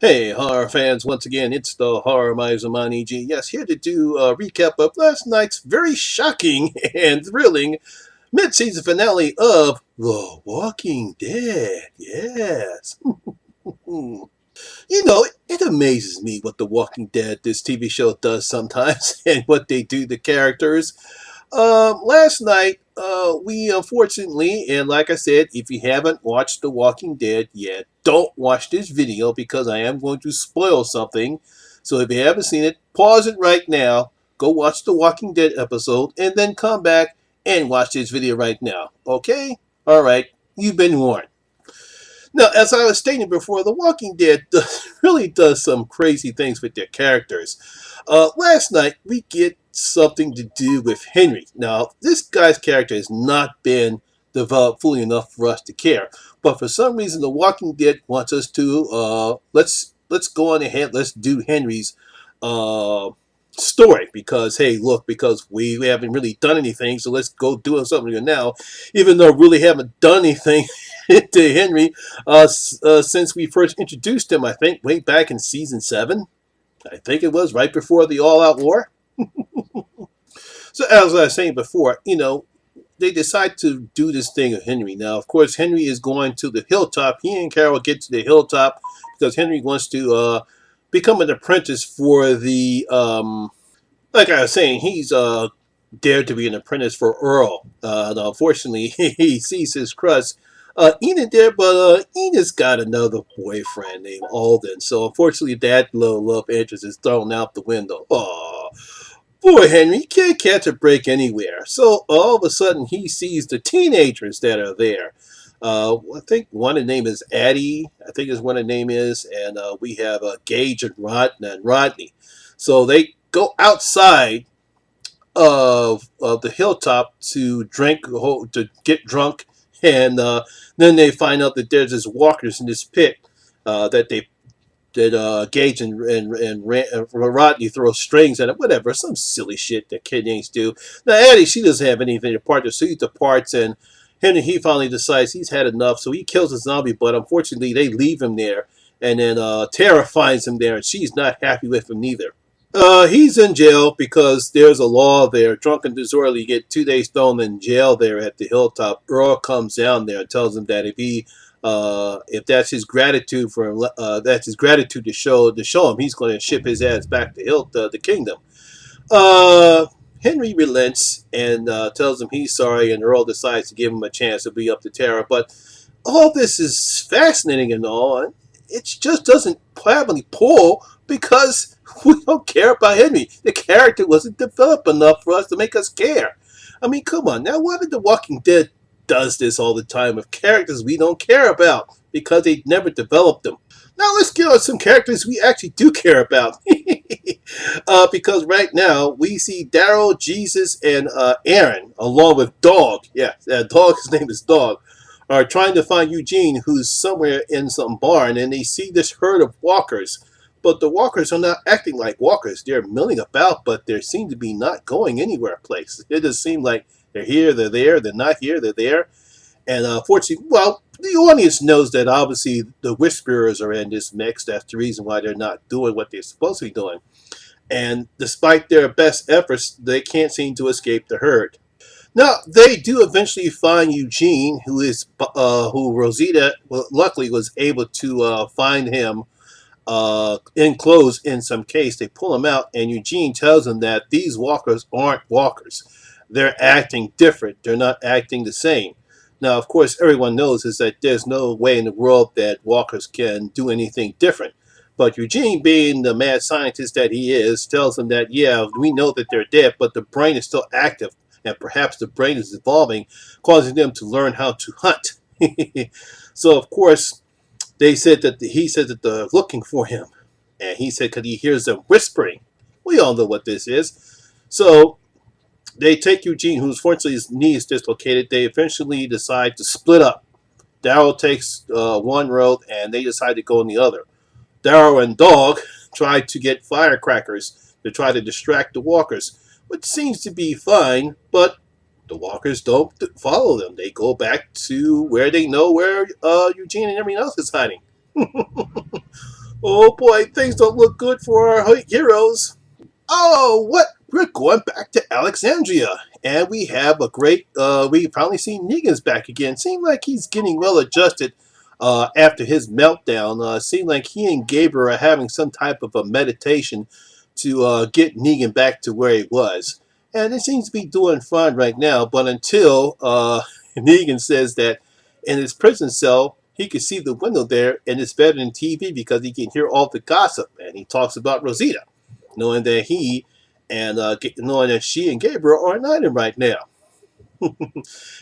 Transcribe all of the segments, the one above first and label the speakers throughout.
Speaker 1: Hey, horror fans, once again, it's the Horror Miser Monty G. Yes, here to do a recap of last night's very shocking and thrilling mid-season finale of The Walking Dead. Yes. It amazes me what The Walking Dead, this TV show, does sometimes and what they do to characters. Last night, we unfortunately, and like I said, if you haven't watched The Walking Dead yet, don't watch this video because I am going to spoil something. So if you haven't seen it, pause it right now, go watch The Walking Dead episode, and then come back and watch this video right now. Okay? Alright, you've been warned. Now, as I was stating before, The Walking Dead really does some crazy things with their characters. Last night, we get something to do with Henry. Now, this guy's character has not been developed fully enough for us to care. But for some reason, The Walking Dead wants us to, let's go on ahead, let's do Henry's uh, story. Because, hey, look, because we haven't really done anything, so let's go doing something now. Even though we really haven't done anything to Henry since we first introduced him, I think, way back in season 7. I think it was right before the All Out War. So, as I was saying before, they decide to do this thing of Henry. Now, of course, Henry is going to the hilltop. He and Carol get to the hilltop because Henry wants to become an apprentice for the. Like I was saying, he's dared to be an apprentice for Earl. Unfortunately, he sees his crush Enid there, but Enid's got another boyfriend named Alden. So unfortunately, that little love interest is thrown out the window. Oh, boy, Henry, you can't catch a break anywhere. So all of a sudden, he sees the teenagers that are there. I think one of the name is Addie. I think is one of the name is, and we have Gage and Rodney. So they go outside of the hilltop to drink, to get drunk, and then they find out that there's this walkers in this pit that Gage and Rodney throw strings at it, whatever, some silly shit that kidnaps do. Now Addie, she doesn't have anything to part, so he departs, and he finally decides he's had enough, so he kills a zombie, but unfortunately they leave him there, and then Tara finds him there, and she's not happy with him neither. He's in jail because there's a law there. Drunken disorderly, you get 2 days thrown in jail there at the hilltop. Earl comes down there and tells him that if that's his gratitude for him, that's his gratitude to show him, he's going to ship his ass back to the kingdom. Uh, Henry relents and tells him he's sorry, and Earl decides to give him a chance to be up to Tara. But all this is fascinating and all. It just doesn't probably pull because we don't care about Henry. The character wasn't developed enough for us to make us care. I mean, come on. Now, why did The Walking Dead does this all the time with characters we don't care about because they never developed them? Now, let's get on some characters we actually do care about. Because right now, we see Daryl, Jesus, and Aaron, along with Dog. Yeah, Dog, his name is Dog, are trying to find Eugene, who's somewhere in some barn, and they see this herd of walkers. But the walkers are not acting like walkers. They're milling about, but they seem to be not going anywhere place. It just seems like they're here, they're there, they're not here, they're there. And fortunately, well, the audience knows that obviously the Whisperers are in this mix. That's the reason why they're not doing what they're supposed to be doing. And despite their best efforts, they can't seem to escape the herd. Now they do eventually find Eugene, who Rosita luckily was able to find him enclosed in some case. They pull him out, and Eugene tells them that these walkers aren't walkers. They're acting different. They're not acting the same. Now, of course, everyone knows is that there's no way in the world that walkers can do anything different. But Eugene, being the mad scientist that he is, tells them that, yeah, we know that they're dead, but the brain is still active, and perhaps the brain is evolving, causing them to learn how to hunt. So, of course, he said that they're looking for him, and he said because he hears them whispering. We all know what this is. So they take Eugene, who's fortunately his knee is dislocated. They eventually decide to split up. Daryl takes one road, and they decide to go on the other. Daryl and Dog try to get firecrackers to try to distract the walkers, which seems to be fine, but the walkers don't follow them. They go back to where they know where Eugene and everyone else is hiding. Oh boy, things don't look good for our heroes. Oh, what? We're going back to Alexandria, and we have a great. We finally see Negan's back again. Seems like he's getting well adjusted after his meltdown. Seems like he and Gabriel are having some type of a meditation to get Negan back to where he was, and it seems to be doing fine right now. But until Negan says that in his prison cell he can see the window there, and it's better than TV because he can hear all the gossip, and he talks about Rosita knowing that he and knowing that she and Gabriel are united right now.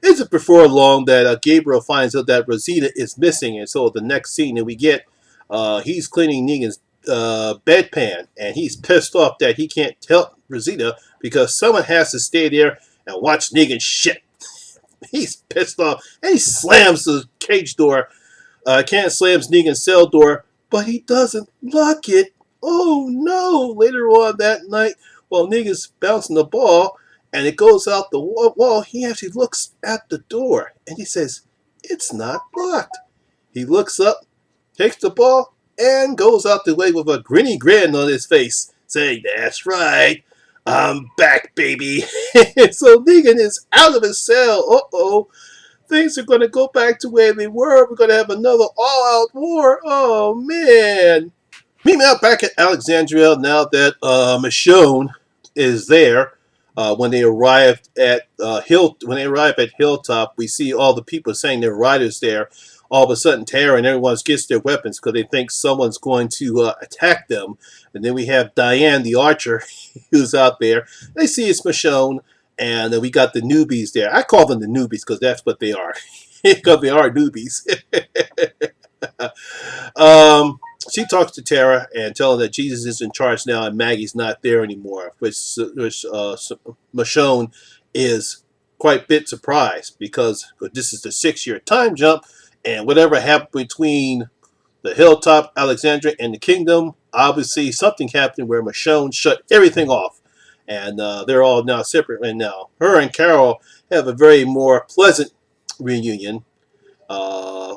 Speaker 1: Isn't before long that Gabriel finds out that Rosita is missing, and so the next scene that we get, he's cleaning Negan's bedpan, and he's pissed off that he can't help Rosita because someone has to stay there and watch Negan shit. He's pissed off, and he slams the cage door. Can't slams Negan's cell door, but he doesn't lock it. Oh no! Later on that night, while Negan's bouncing the ball and it goes out the wall, he actually looks at the door and he says, "It's not locked." He looks up, takes the ball, and goes out the way with a grinny grin on his face, saying, "That's right, I'm back, baby." So Negan is out of his cell. Uh-oh. Things are going to go back to where they were. We're going to have another all-out war. Oh, man. Meanwhile, back at Alexandria, now that Michonne is there, when they arrived at Hilltop, we see all the people saying they're riders there. All of a sudden, Tara and everyone gets their weapons because they think someone's going to attack them. And then we have Diane, the archer, who's out there. They see it's Michonne, and we got the newbies there. I call them the newbies because that's what they are. Because they are newbies. She talks to Tara and tells her that Jesus is in charge now and Maggie's not there anymore, which Michonne is quite a bit surprised because this is the 6-year time jump, and whatever happened between the Hilltop, Alexandria, and the Kingdom, obviously something happened where Michonne shut everything off, and they're all now separate right now. Her and Carol have a very more pleasant reunion,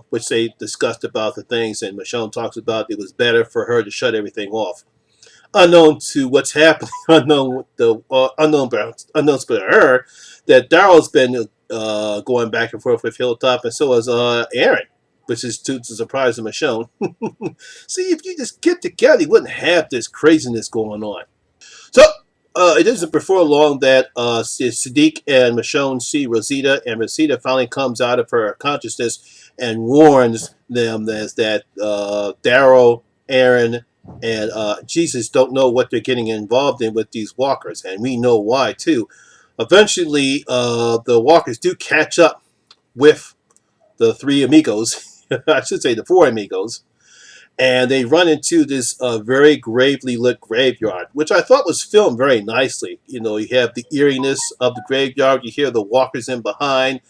Speaker 1: which they discussed about the things, and Michonne talks about it was better for her to shut everything off. Unknown to what's happening, unknown to her, that Daryl's been going back and forth with Hilltop, and so is Aaron, which is to the surprise of Michonne. See, if you just get together, you wouldn't have this craziness going on. So, it isn't before long that Sadiq and Michonne see Rosita, and Rosita finally comes out of her consciousness and warns them that Daryl, Aaron, and Jesus don't know what they're getting involved in with these walkers, and we know why, too. Eventually, the walkers do catch up with the three amigos, I should say the four amigos, and they run into this very gravely lit graveyard, which I thought was filmed very nicely. You know, you have the eeriness of the graveyard, you hear the walkers in behind,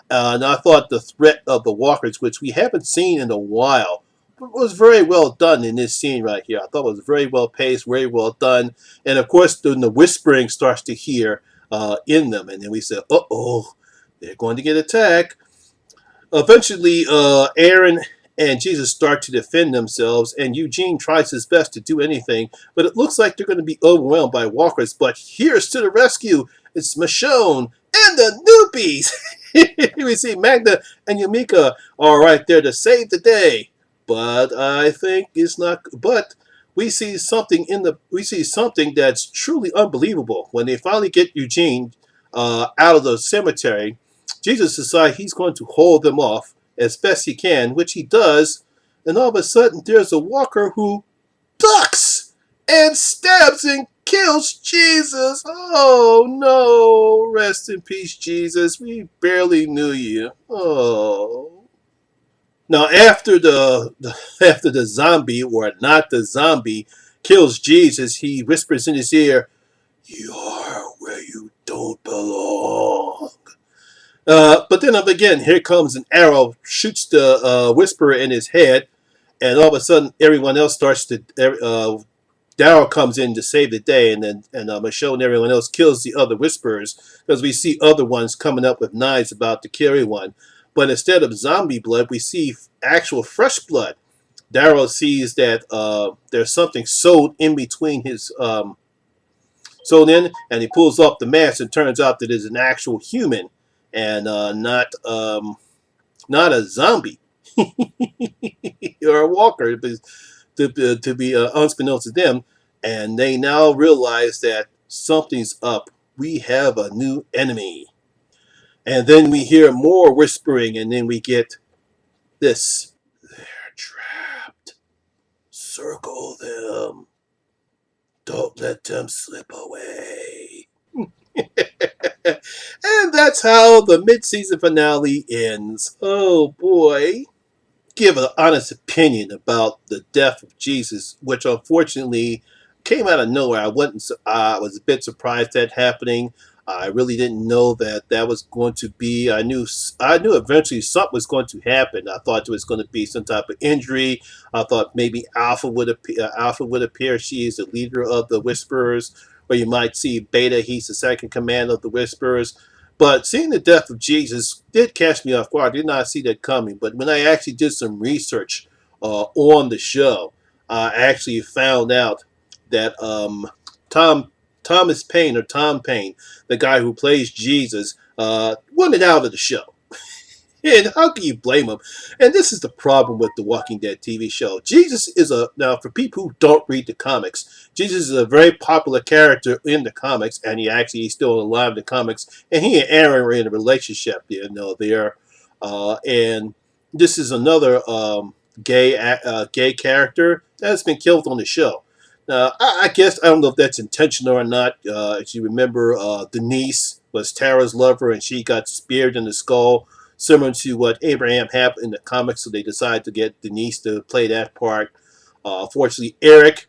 Speaker 1: and I thought the threat of the walkers, which we haven't seen in a while, was very well done in this scene right here. I thought it was very well paced, very well done, and of course, then the whispering starts to hear in them, and then we said, "Uh-oh, they're going to get attacked." Eventually, Aaron and Jesus start to defend themselves, and Eugene tries his best to do anything, but it looks like they're going to be overwhelmed by walkers. But here's to the rescue. It's Michonne and the newbies. We see Magda and Yumika are right there to save the day. But I think it's not. But we see something that's truly unbelievable when they finally get Eugene out of the cemetery. Jesus decides he's going to hold them off as best he can, which he does, and all of a sudden there's a walker who ducks and stabs and kills Jesus. Oh no, rest in peace, Jesus. We barely knew you. Oh. Now after the zombie, or not the zombie, kills Jesus, he whispers in his ear, "You are where you don't belong." But then again, here comes an arrow, shoots the Whisperer in his head, and all of a sudden, everyone else starts to. Daryl comes in to save the day, and Michonne and everyone else kills the other Whisperers because we see other ones coming up with knives about to kill everyone. But instead of zombie blood, we see actual fresh blood. Daryl sees that there's something sewed in between his sewed in, and he pulls off the mask, and turns out that it's an actual human, and not a zombie or a walker, to be unbeknownst to them. And they now realize that something's up. We have a new enemy. And then we hear more whispering, and then we get this: they're trapped. Circle them. Don't let them slip away. And that's how the mid-season finale ends. Oh boy. Give an honest opinion about the death of Jesus, which unfortunately came out of nowhere. I was a bit surprised that happening. I really didn't know that that was going to be. I knew eventually something was going to happen. I thought it was going to be some type of injury. I thought maybe Alpha would appear. Alpha would appear. She is the leader of the Whisperers, or you might see Beta. He's the second command of the Whisperers. But seeing the death of Jesus did catch me off guard. I did not see that coming. But when I actually did some research on the show, I actually found out that Tom Thomas Paine, or Tom Paine, the guy who plays Jesus, wanted out of the show. And how can you blame him? And this is the problem with the Walking Dead TV show. Jesus is now, for people who don't read the comics, Jesus is a very popular character in the comics, and he actually is still alive in the comics. And he and Aaron are in a relationship, there. And this is another gay character that's been killed on the show. Now, I guess I don't know if that's intentional or not. If you remember, Denise was Tara's lover, and she got speared in the skull, similar to what Abraham had in the comics. So they decided to get Denise to play that part. Fortunately, Eric,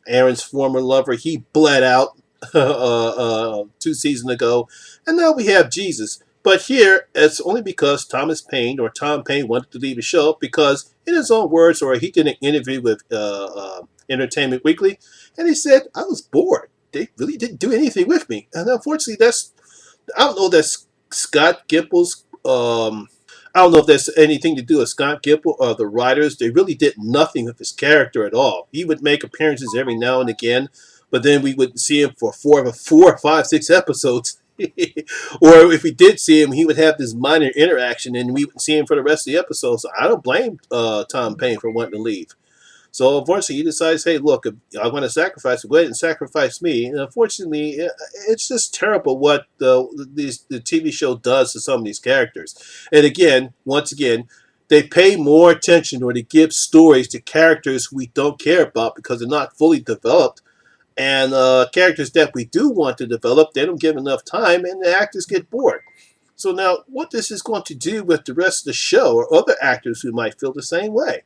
Speaker 1: Aaron's former lover, he bled out 2 seasons ago, and now we have Jesus. But here, it's only because Thomas Paine, or Tom Paine, wanted to leave the show because, in his own words, or he did an interview with Entertainment Weekly, and he said, "I was bored. They really didn't do anything with me." And unfortunately, I don't know, that's Scott Gimple's. I don't know if that's anything to do with Scott Gimple or the writers. They really did nothing with his character at all. He would make appearances every now and again, but then we wouldn't see him for four, five, 6 episodes. Or if we did see him, he would have this minor interaction, and we wouldn't see him for the rest of the episode. So I don't blame Tom Paine for wanting to leave. So unfortunately, he decides, hey, look, if I want to sacrifice, go ahead and sacrifice me. And unfortunately, it's just terrible what the TV show does to some of these characters. And again, once again, they pay more attention, or they give stories to characters we don't care about because they're not fully developed. And characters that we do want to develop, they don't give enough time, and the actors get bored. So now, what this is going to do with the rest of the show, or other actors who might feel the same way?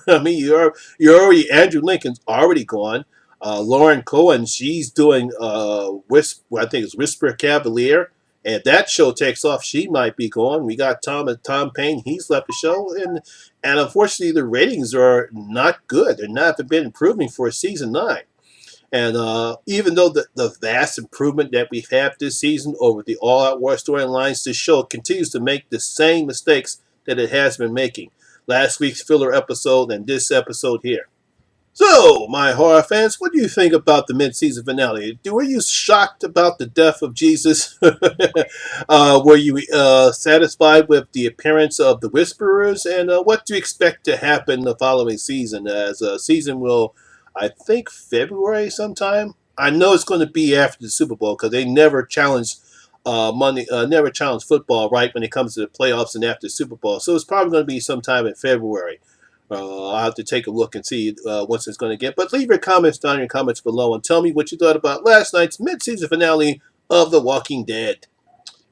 Speaker 1: I mean, you're already, Andrew Lincoln's already gone. Lauren Cohen, she's doing I think it's Whisper Cavalier. And if that show takes off, she might be gone. We got Tom Paine, he's left the show, and unfortunately the ratings are not good. They're not been improving for season 9. And even though the vast improvement that we've had this season over the all-out war storylines, this show continues to make the same mistakes that it has been making. Last week's filler episode and this episode here. So, my horror fans, what do you think about the mid-season finale? Were you shocked about the death of Jesus? Were you satisfied with the appearance of the Whisperers? And what do you expect to happen the following season? As season will, I think, February sometime. I know it's going to be after the Super Bowl because they never challenge never challenge football right when it comes to the playoffs and after the Super Bowl. So it's probably going to be sometime in February. I'll have to take a look and see what it's going to get. But leave your comments down in your comments below and tell me what you thought about last night's mid-season finale of The Walking Dead.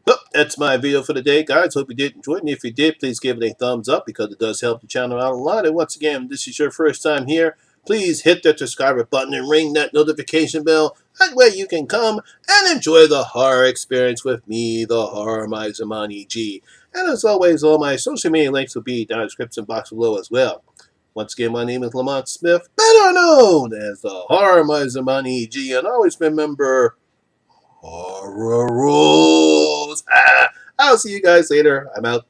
Speaker 1: Well, that's my video for today, guys. Hope you did enjoy it. And if you did, please give it a thumbs up because it does help the channel out a lot. And once again, if this is your first time here, please hit that subscribe button and ring that notification bell. That way you can come and enjoy the horror experience with me, the Horror Miser Monty G. And as always, all my social media links will be down in the description box below as well. Once again, my name is Lamont Smith, better known as the Horror Miser Monty G. And always remember, horror rules. I'll see you guys later. I'm out.